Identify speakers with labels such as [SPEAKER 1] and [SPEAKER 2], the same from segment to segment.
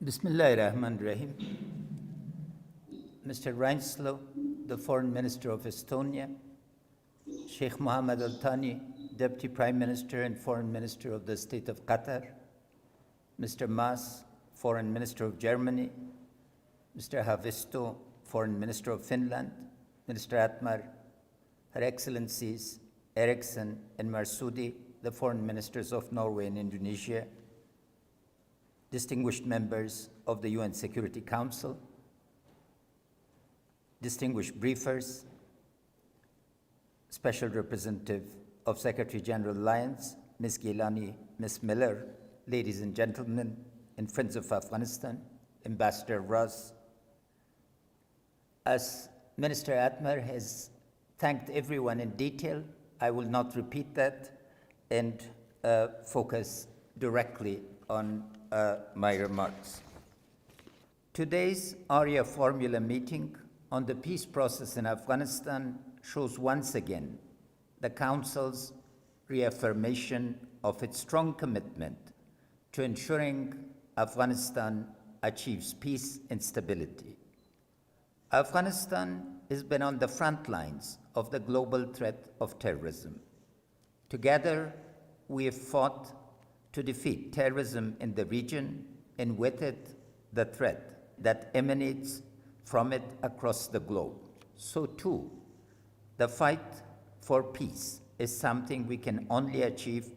[SPEAKER 1] Bismillahirrahmanirrahim. Mr. Reinslow, the Foreign Minister of Estonia, Sheikh Mohammed Al Thani, Deputy Prime Minister and Foreign Minister of the State of Qatar, Mr. Mas, Foreign Minister of Germany, Mr. Haavisto, Foreign Minister of Finland, Minister Atmar, Her Excellencies Eriksson and Marsudi, the Foreign Ministers of Norway and Indonesia, distinguished members of the UN Security Council, distinguished briefers, Special Representative of Secretary General Lyons, Ms. Gilani, Ms. Miller, ladies and gentlemen, and friends of Afghanistan, Ambassador Ross. As Minister Atmar has thanked everyone in detail, I will not repeat that and focus directly on my remarks. Today's Arria-formula meeting on the peace process in Afghanistan shows once again the Council's reaffirmation of its strong commitment to ensuring Afghanistan achieves peace and stability. Afghanistan has been on the front lines of the global threat of terrorism. Together, we have fought to defeat terrorism in the region, and with it, the threat that emanates from it across the globe. So too, the fight for peace is something we can only achieve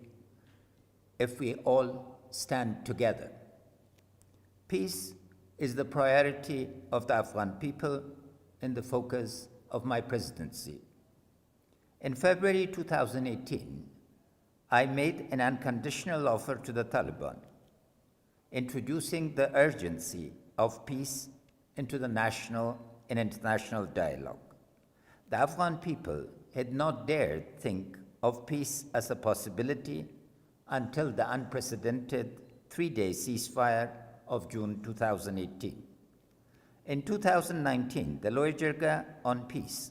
[SPEAKER 1] if we all stand together. Peace is the priority of the Afghan people and the focus of my presidency. In February 2018, I made an unconditional offer to the Taliban, introducing the urgency of peace into the national and international dialogue. The Afghan people had not dared think of peace as a possibility until the unprecedented three-day ceasefire of June 2018. In 2019, the Loya Jirga on Peace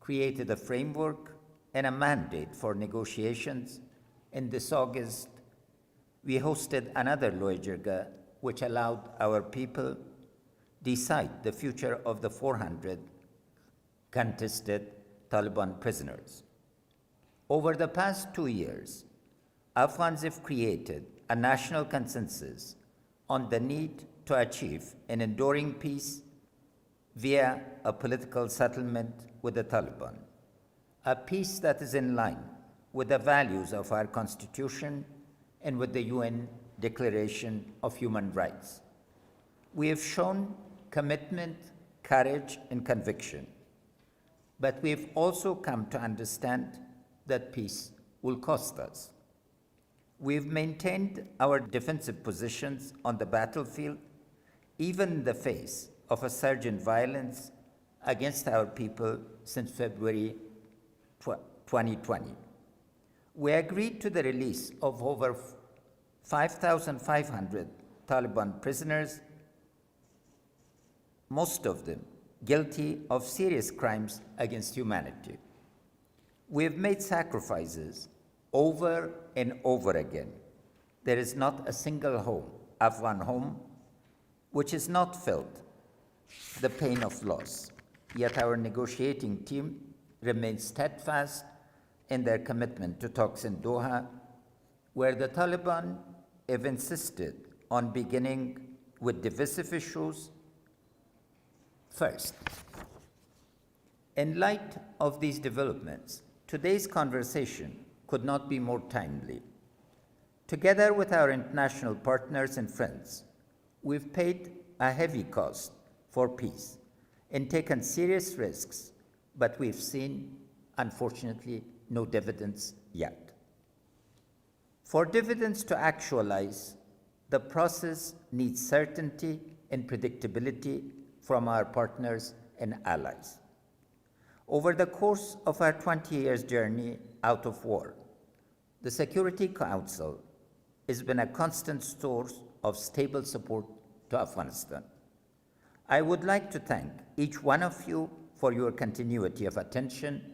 [SPEAKER 1] created a framework and a mandate for negotiations. In this August, we hosted another Loya Jirga, which allowed our people decide the future of the 400 contested Taliban prisoners. Over the past 2 years, Afghans have created a national consensus on the need to achieve an enduring peace via a political settlement with the Taliban, a peace that is in line with the values of our Constitution and with the UN Declaration of Human Rights. We have shown commitment, courage, and conviction, but we have also come to understand that peace will cost us. We have maintained our defensive positions on the battlefield, even in the face of a surge in violence against our people since February 2020. We agreed to the release of over 5,500 Taliban prisoners, most of them guilty of serious crimes against humanity. We have made sacrifices over and over again. There is not a single home, Afghan home, which has not felt the pain of loss. Yet our negotiating team remains steadfast in their commitment to talks in Doha, where the Taliban have insisted on beginning with divisive issues first. In light of these developments, today's conversation could not be more timely. Together with our international partners and friends, we've paid a heavy cost for peace and taken serious risks, but we've seen, unfortunately, no dividends yet. For dividends to actualize, the process needs certainty and predictability from our partners and allies. Over the course of our 20 years journey out of war, the Security Council has been a constant source of stable support to Afghanistan. I would like to thank each one of you for your continuity of attention,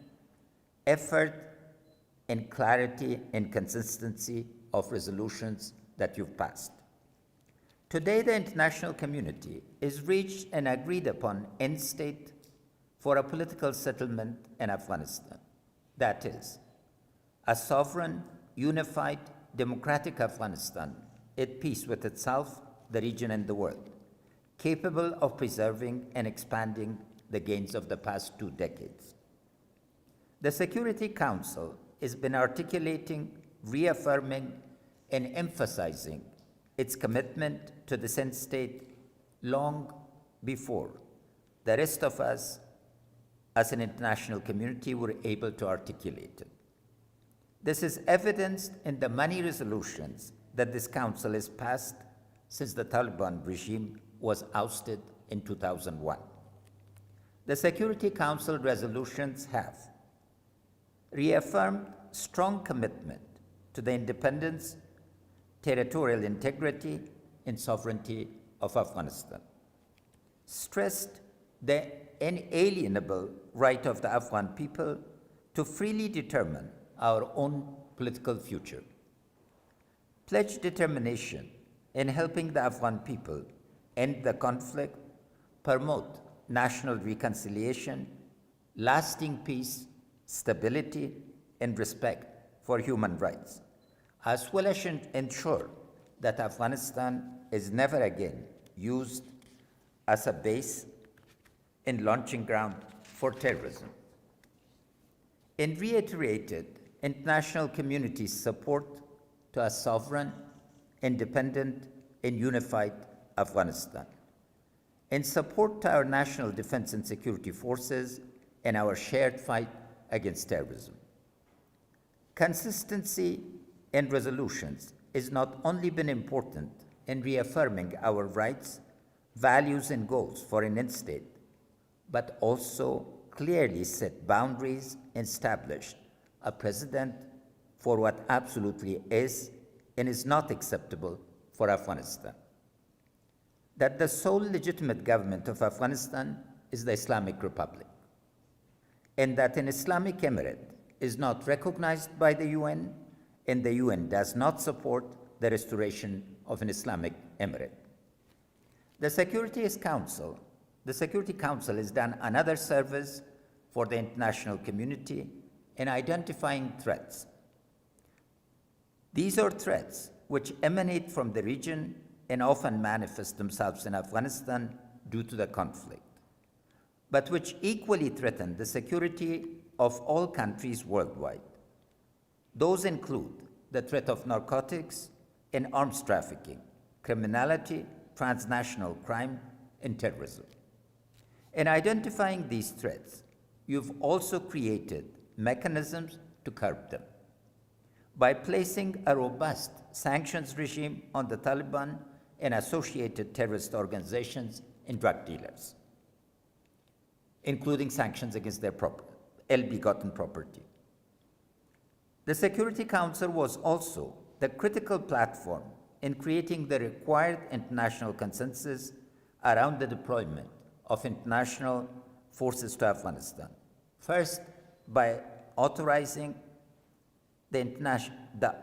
[SPEAKER 1] effort, and clarity and consistency of resolutions that you've passed. Today, the international community is reached an agreed upon end state for a political settlement in Afghanistan. That is, a sovereign, unified, democratic Afghanistan at peace with itself, the region, and the world, capable of preserving and expanding the gains of the past 2 decades. The Security Council has been articulating, reaffirming, and emphasizing its commitment to this end state long before the rest of us as an international community were able to articulate it. This is evidenced in the many resolutions that this council has passed since the Taliban regime was ousted in 2001. The Security Council resolutions have reaffirmed strong commitment to the independence, territorial integrity, and sovereignty of Afghanistan, stressed the inalienable right of the Afghan people to freely determine our own political future, pledged determination in helping the Afghan people end the conflict, promote national reconciliation, lasting peace, stability, and respect for human rights, as well as ensure that Afghanistan is never again used as a base and launching ground for terrorism. And reiterated international community support to a sovereign, independent, and unified Afghanistan, and support to our national defense and security forces in our shared fight against terrorism. Consistency in resolutions has not only been important in reaffirming our rights, values, and goals for an end state, but also clearly set boundaries and established a precedent for what absolutely is and is not acceptable for Afghanistan. That the sole legitimate government of Afghanistan is the Islamic Republic, and that an Islamic emirate is not recognized by the UN, and the UN does not support the restoration of an Islamic emirate. The Security Council has done another service for the international community in identifying threats. These are threats which emanate from the region and often manifest themselves in Afghanistan due to the conflict, but which equally threaten the security of all countries worldwide. Those include the threat of narcotics and arms trafficking, criminality, transnational crime, and terrorism. In identifying these threats, you've also created mechanisms to curb them by placing a robust sanctions regime on the Taliban and associated terrorist organizations and drug dealers, including sanctions against their ill-begotten property. The Security Council was also the critical platform in creating the required international consensus around the deployment of international forces to Afghanistan. First, by authorizing the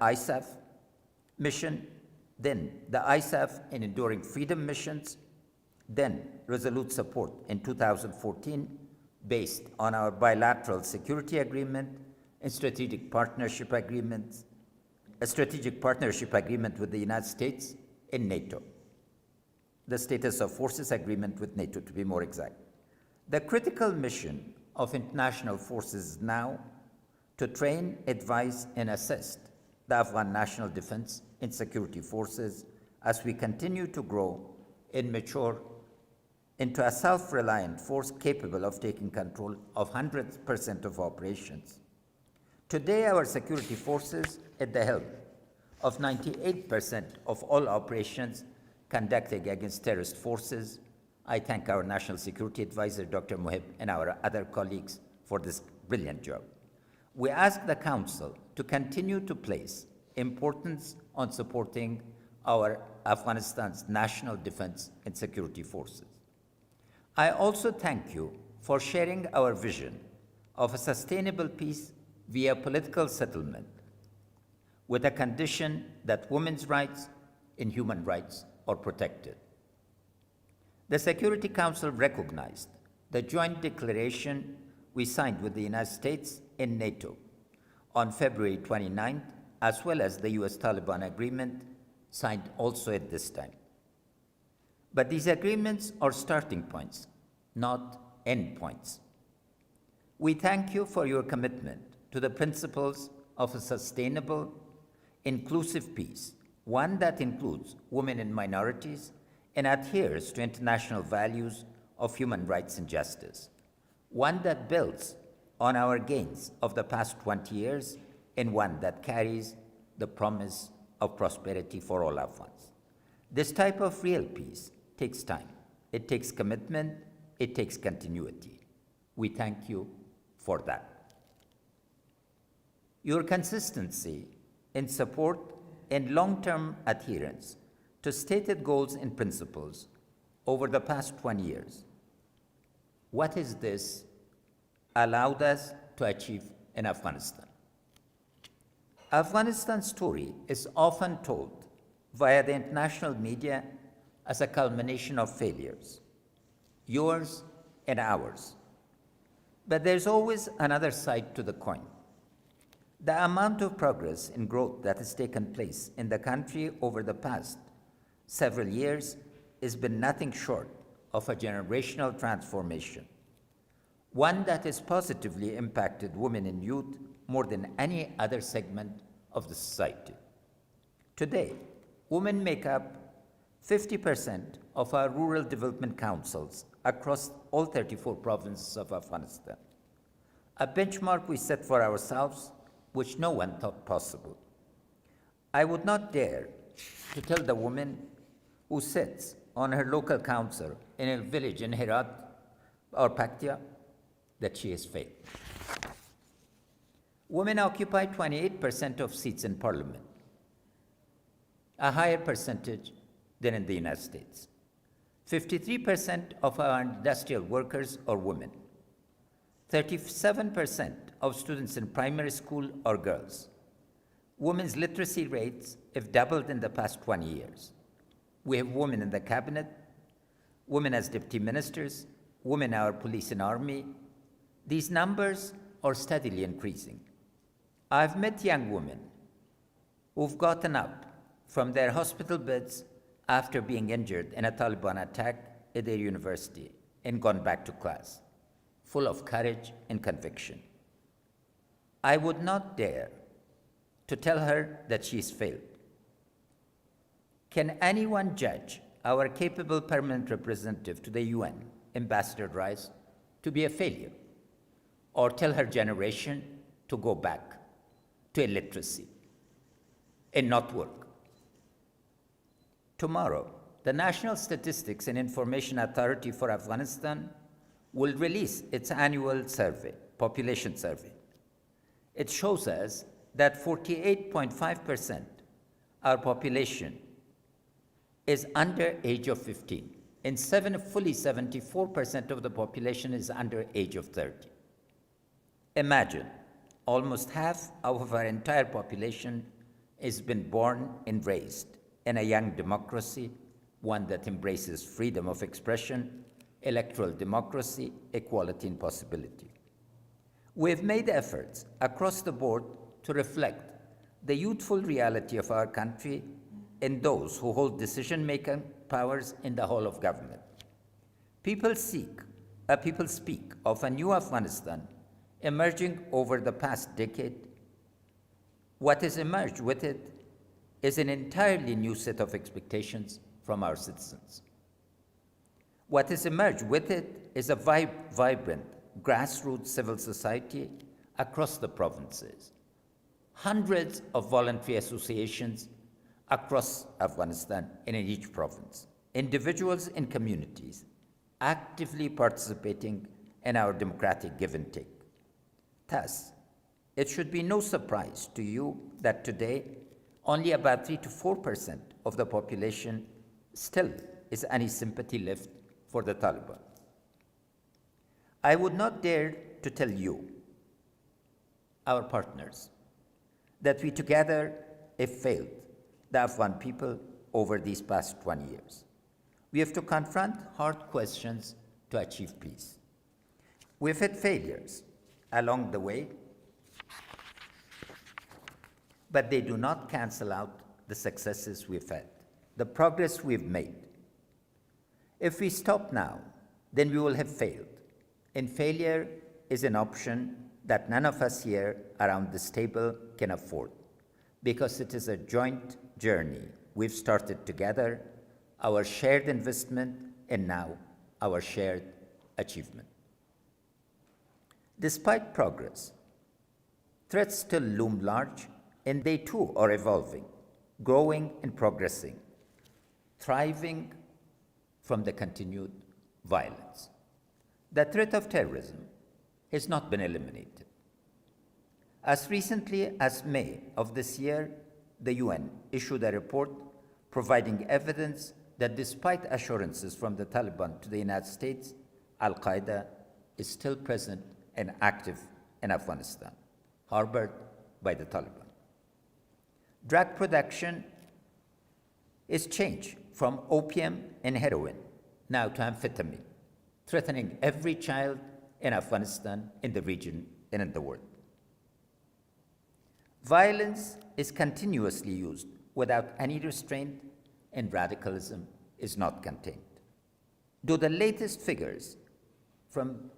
[SPEAKER 1] ISAF mission, then the ISAF and Enduring Freedom missions, then resolute support in 2014 based on our bilateral security agreement and strategic partnership agreements, a strategic partnership agreement with the United States and NATO, the status of forces agreement with NATO to be more exact. The critical mission of international forces is now to train, advise, and assist the Afghan national defense and security forces as we continue to grow and mature into a self-reliant force capable of taking control of 100% of operations. Today, our security forces, at the help of 98% of all operations conducted against terrorist forces. I thank our National Security Advisor, Dr. Mohib, and our other colleagues for this brilliant job. We ask the Council to continue to place importance on supporting our Afghanistan's national defense and security forces. I also thank you for sharing our vision of a sustainable peace via political settlement with a condition that women's rights and human rights or protected. The Security Council recognized the joint declaration we signed with the United States and NATO on February 29th, as well as the US-Taliban agreement signed also at this time. But these agreements are starting points, not end points. We thank you for your commitment to the principles of a sustainable, inclusive peace, one that includes women and minorities and adheres to international values of human rights and justice, one that builds on our gains of the past 20 years and one that carries the promise of prosperity for all Afghans. This type of real peace takes time. It takes commitment. It takes continuity. We thank you for that. Your consistency in support and long-term adherence to stated goals and principles over the past 20 years. What is this allowed us to achieve in Afghanistan? Afghanistan's story is often told via the international media as a culmination of failures, yours and ours. But there's always another side to the coin. The amount of progress and growth that has taken place in the country over the past several years has been nothing short of a generational transformation, one that has positively impacted women and youth more than any other segment of the society. Today, women make up 50% of our rural development councils across all 34 provinces of Afghanistan, a benchmark we set for ourselves which no one thought possible. I would not dare to tell the woman who sits on her local council in a village in Herat or Paktia that she has failed. Women occupy 28% of seats in parliament, a higher percentage than in the United States. 53% of our industrial workers are women. 37% of students in primary school are girls. Women's literacy rates have doubled in the past 20 years. We have women in the cabinet, women as deputy ministers, women in our police and army. These numbers are steadily increasing. I've met young women who've gotten up from their hospital beds after being injured in a Taliban attack at their university and gone back to class, full of courage and conviction. I would not dare to tell her that she's failed. Can anyone judge our capable permanent representative to the UN, Ambassador Rice, to be a failure, or tell her generation to go back to illiteracy and not work? Tomorrow, the National Statistics and Information Authority for Afghanistan will release its annual survey, population survey. It shows us that 48.5% our population is under age of 15, and fully 74% of the population is under age of 30. Imagine, almost half of our entire population has been born and raised in a young democracy, one that embraces freedom of expression, electoral democracy, equality, and possibility. We have made efforts across the board to reflect the youthful reality of our country and those who hold decision-making powers in the whole of government. People speak of a new Afghanistan emerging over the past decade. What has emerged with it is an entirely new set of expectations from our citizens. What has emerged with it is a vibrant grassroots civil society across the provinces, hundreds of voluntary associations across Afghanistan and in each province, individuals and communities actively participating in our democratic give and take. Thus, it should be no surprise to you that today only about 3 to 4% of the population still is any sympathy left for the Taliban. I would not dare to tell you, our partners, that we together have failed the Afghan people over these past 20 years. We have to confront hard questions to achieve peace. We've had failures along the way, but they do not cancel out the successes we've had, the progress we've made. If we stop now, then we will have failed, and failure is an option that none of us here around this table can afford, because it is a joint journey we've started together, our shared investment, and now our shared achievement. Despite progress, threats still loom large, and they too are evolving, growing and progressing, thriving from the continued violence. The threat of terrorism has not been eliminated. As recently as May of this year, the UN issued a report providing evidence that despite assurances from the Taliban to the United States, Al-Qaeda is still present and active in Afghanistan, harbored by the Taliban. Drug production is changed from opium and heroin now to amphetamine, threatening every child in Afghanistan, in the region, and in the world. Violence is continuously used without any restraint, and radicalism is not contained. Though the latest figures from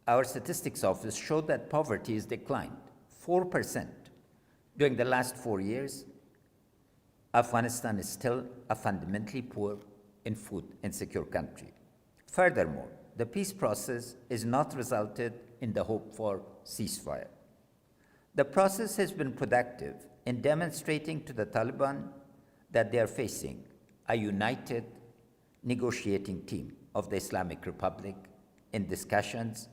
[SPEAKER 1] our statistics office show that poverty has declined 4% during the last 4 years, Afghanistan is still a fundamentally poor and food insecure country. Furthermore, the peace process has not resulted in the hope for ceasefire. The process has been productive in demonstrating to the Taliban that they are facing a united negotiating team of the Islamic Republic in discussions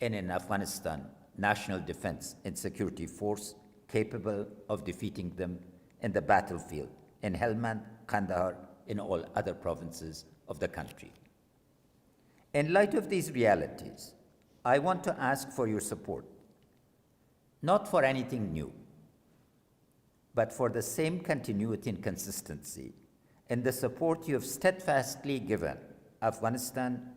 [SPEAKER 1] and an Afghanistan National Defense and Security Force capable of defeating them in the battlefield in Helmand, Kandahar, and all other provinces of the country. In light of these realities, I want to ask for your support, not for anything new, but for the same continuity and consistency in the support you have steadfastly given Afghanistan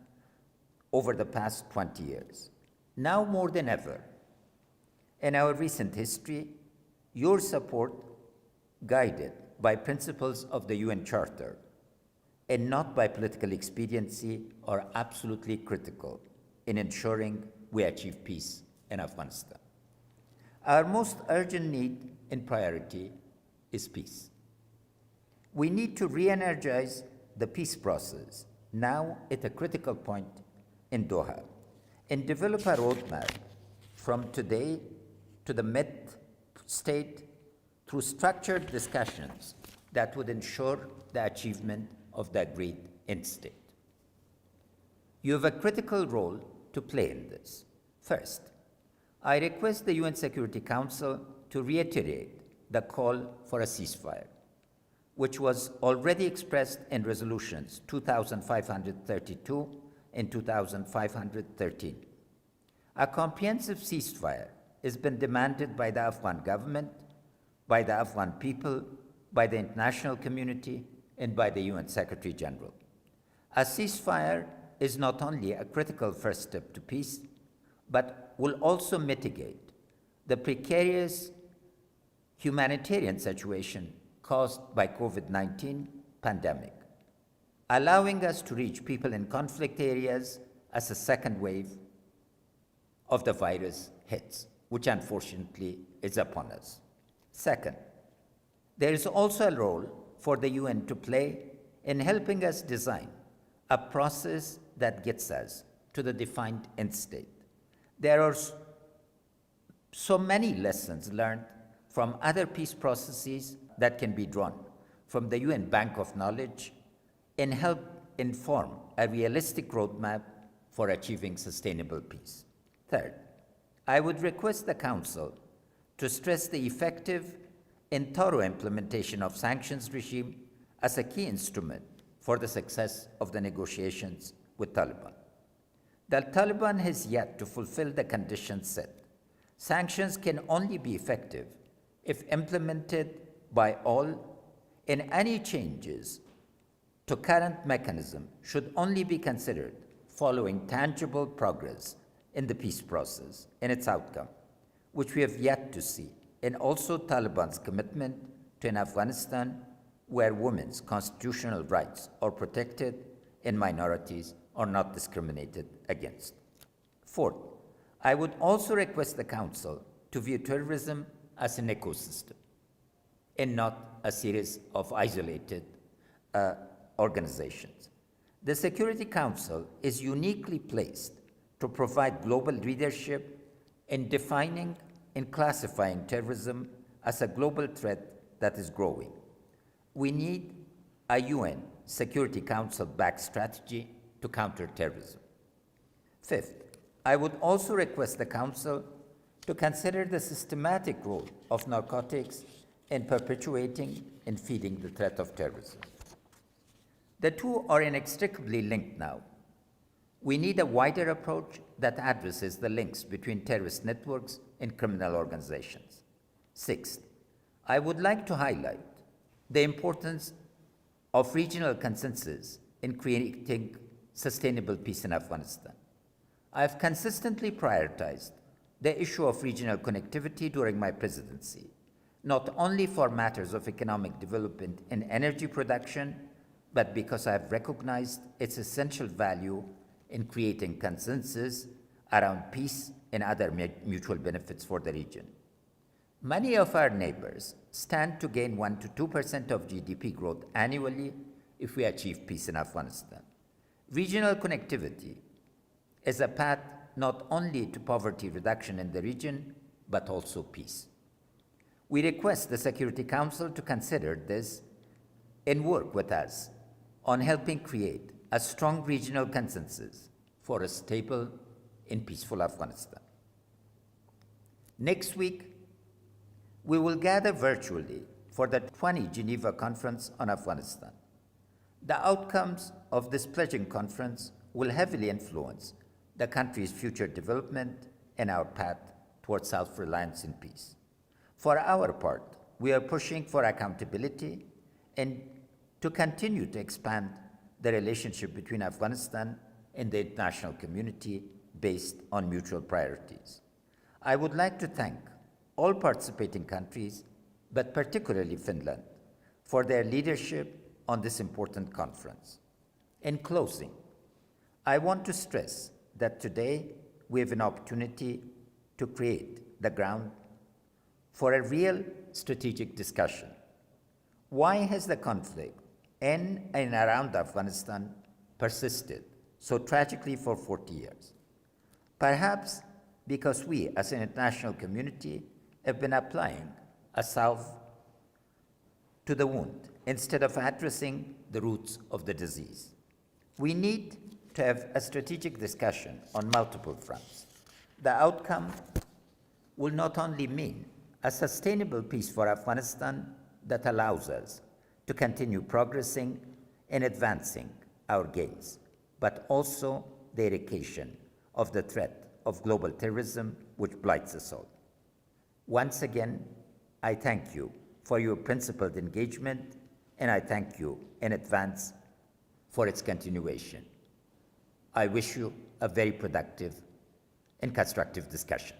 [SPEAKER 1] over the past 20 years. Now more than ever, in our recent history, your support, guided by principles of the UN Charter and not by political expediency, are absolutely critical in ensuring we achieve peace in Afghanistan. Our most urgent need and priority is peace. We need to re-energize the peace process now at a critical point in Doha and develop a roadmap from today to the mid-state through structured discussions that would ensure the achievement of the agreed end state. You have a critical role to play in this. First, I request the UN Security Council to reiterate the call for a ceasefire, which was already expressed in resolutions 2532 and 2513. A comprehensive ceasefire has been demanded by the Afghan government, by the Afghan people, by the international community, and by the UN Secretary General. A ceasefire is not only a critical first step to peace, but will also mitigate the precarious humanitarian situation caused by COVID-19 pandemic, allowing us to reach people in conflict areas as a second wave of the virus hits, which unfortunately is upon us. Second, there is also a role for the UN to play in helping us design a process that gets us to the defined end state. There are so many lessons learned from other peace processes that can be drawn from the UN Bank of Knowledge and help inform a realistic roadmap for achieving sustainable peace. Third, I would request the Council to stress the effective and thorough implementation of sanctions regime as a key instrument for the success of the negotiations with Taliban. The Taliban has yet to fulfill the conditions set. Sanctions can only be effective if implemented by all And any changes to current mechanism should only be considered following tangible progress in the peace process and its outcome, which we have yet to see, and also Taliban's commitment to an Afghanistan where women's constitutional rights are protected and minorities are not discriminated against. Fourth, I would also request the Council to view terrorism as an ecosystem and not a series of isolated organizations. The Security Council is uniquely placed to provide global leadership in defining and classifying terrorism as a global threat that is growing. We need a UN Security Council-backed strategy to counter terrorism. Fifth, I would also request the Council to consider the systematic role of narcotics in perpetuating and feeding the threat of terrorism. The two are inextricably linked now. We need a wider approach that addresses the links between terrorist networks and criminal organizations. Sixth, I would like to highlight the importance of regional consensus in creating sustainable peace in Afghanistan. I have consistently prioritized the issue of regional connectivity during my presidency, not only for matters of economic development and energy production, but because I have recognized its essential value in creating consensus around peace and other mutual benefits for the region. Many of our neighbors stand to gain 1 to 2% of GDP growth annually if we achieve peace in Afghanistan. Regional connectivity is a path not only to poverty reduction in the region, but also peace. We request the Security Council to consider this and work with us on helping create a strong regional consensus for a stable and peaceful Afghanistan. Next week, we will gather virtually for the 20 Geneva Conference on Afghanistan. The outcomes of this pledging conference will heavily influence the country's future development and our path towards self-reliance and peace. For our part, we are pushing for accountability and to continue to expand the relationship between Afghanistan and the international community based on mutual priorities. I would like to thank all participating countries, but particularly Finland, for their leadership on this important conference. In closing, I want to stress that today we have an opportunity to create the ground for a real strategic discussion. Why has the conflict in and around Afghanistan persisted so tragically for 40 years? Perhaps because we, as an international community, have been applying a salve to the wound instead of addressing the roots of the disease. We need to have a strategic discussion on multiple fronts. The outcome will not only mean a sustainable peace for Afghanistan that allows us to continue progressing and advancing our gains, but also the eradication of the threat of global terrorism which blights us all. Once again, I thank you for your principled engagement, and I thank you in advance for its continuation. I wish you a very productive and constructive discussion.